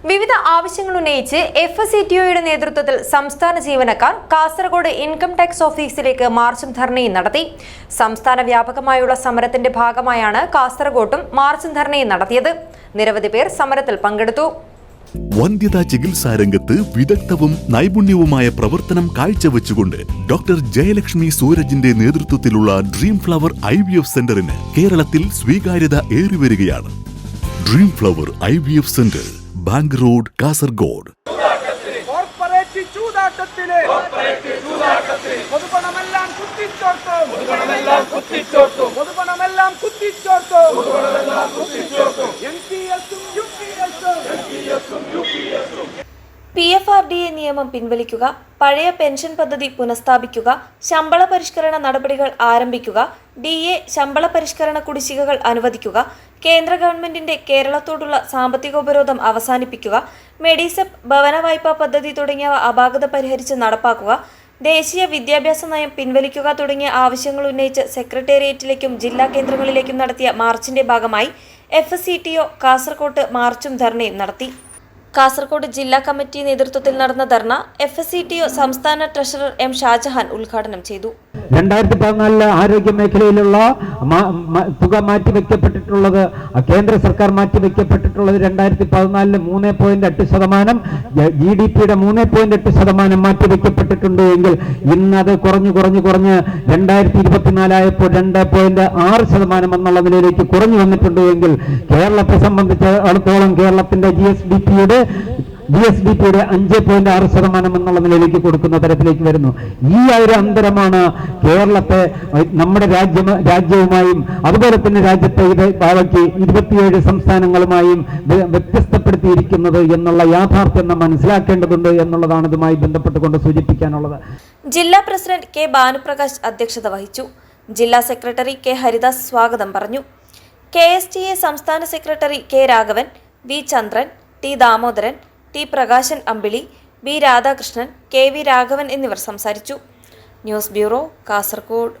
വിവിധ ആവശ്യങ്ങൾ ഉന്നയിച്ച് FCTOയുടെ നേതൃത്വത്തിൽ സംസ്ഥാന ജീവനക്കാർ കാസർഗോഡ് ഇൻകം ടാക്സ് ഓഫീസിലേക്ക് മാർച്ചും ധർണയും നടത്തി. സംസ്ഥാന വ്യാപകമായുള്ള സമരത്തിന്റെ ഭാഗമായാണ് കാസർഗോട്ടും മാർച്ചും ധർണയും നടത്തിയത്. നിരവധി പേർ സമരത്തിൽ പങ്കെടുത്തു. വന്ധ്യതാ ചികിത്സാ രംഗത്ത് വിദഗ്ധവും നൈപുണ്യവുമായ പ്രവർത്തനം കാഴ്ചവെച്ചുകൊണ്ട് ഡോക്ടർ ജയലക്ഷ്മി സൂരജിന്റെ നേതൃത്വത്തിലുള്ള ഡ്രീം ഫ്ലവർ IVF സെന്ററിന് കേരളത്തിൽ സ്വീകാര്യത ഏറിവരികയാണ്. Dream flower IVF centre, bank road, Kasaragod. PFRDA നിയമം പിൻവലിക്കുക, പഴയ പെൻഷൻ പദ്ധതി പുനഃസ്ഥാപിക്കുക, ശമ്പള പരിഷ്കരണ നടപടികൾ ആരംഭിക്കുക, DA ശമ്പള പരിഷ്കരണ കുടിശ്ശികകൾ അനുവദിക്കുക, കേന്ദ്ര ഗവൺമെന്റിന്റെ കേരളത്തോടുള്ള സാമ്പത്തികോപരോധം അവസാനിപ്പിക്കുക, മെഡിസെപ് ഭവന വായ്പാ പദ്ധതി തുടങ്ങിയവ അപാകത പരിഹരിച്ച് നടപ്പാക്കുക, ദേശീയ വിദ്യാഭ്യാസ നയം പിൻവലിക്കുക തുടങ്ങിയ ആവശ്യങ്ങൾ ഉന്നയിച്ച് സെക്രട്ടേറിയറ്റിലേക്കും ജില്ലാ കേന്ദ്രങ്ങളിലേക്കും നടത്തിയ മാർച്ചിന്റെ ഭാഗമായി FCTO കാസർകോട്ട് മാർച്ചും ധർണയും നടത്തി. കാസർഗോഡ് ജില്ലാ കമ്മിറ്റി നേതൃത്വത്തിൽ നടന്ന ധർണ FCTO സംസ്ഥാന ട്രഷറർ M. ഷാജഹാൻ ഉദ്ഘാടനം ചെയ്തു. 2014 ആരോഗ്യ മേഖലയിലുള്ള തുക മാറ്റിവെക്കപ്പെട്ടിട്ടുള്ളത്, കേന്ദ്ര സർക്കാർ മാറ്റിവെക്കപ്പെട്ടിട്ടുള്ളത് 2014 3.8%, GDP-യുടെ 3.8% മാറ്റിവെക്കപ്പെട്ടിട്ടുണ്ട് എങ്കിൽ ഇന്നത് കുറഞ്ഞ് 2024 ആയപ്പോൾ 2.6% എന്നുള്ള നിലയിലേക്ക് കുറഞ്ഞു വന്നിട്ടുണ്ട് എങ്കിൽ കേരളത്തെ സംബന്ധിച്ചിടത്തോളം കേരളത്തിന്റെ GSDP-യുടെ 5.6% എന്നുള്ള നിലയിലേക്ക് കൊടുക്കുന്ന തരത്തിലേക്ക് വരുന്നു. ഈ ഒരു അന്തരമാണ് കേരളത്തെ നമ്മുടെ രാജ്യവുമായും അതുപോലെ തന്നെ രാജ്യത്തെ ബാക്കി 27 സംസ്ഥാനങ്ങളുമായും വ്യത്യസ്തപ്പെടുത്തിയിരിക്കുന്നത് എന്നുള്ള യാഥാർത്ഥ്യം നാം മനസ്സിലാക്കേണ്ടതുണ്ട് എന്നുള്ളതാണ് ഇതുമായി ബന്ധപ്പെട്ടുകൊണ്ട് സൂചിപ്പിക്കാനുള്ളത്. ജില്ലാ പ്രസിഡന്റ് K. ഭാനുപ്രകാശ് അധ്യക്ഷത വഹിച്ചു. ജില്ലാ സെക്രട്ടറി K. ഹരിദാസ് സ്വാഗതം പറഞ്ഞു. KSTA സംസ്ഥാന സെക്രട്ടറി K. രാഘവൻ, V. ചന്ദ്രൻ, T. ദാമോദരൻ, T. പ്രകാശൻ അമ്പിളി, B. രാധാകൃഷ്ണൻ, KV. രാഘവൻ എന്നിവർ സംസാരിച്ചു. News bureau, Kasaragod.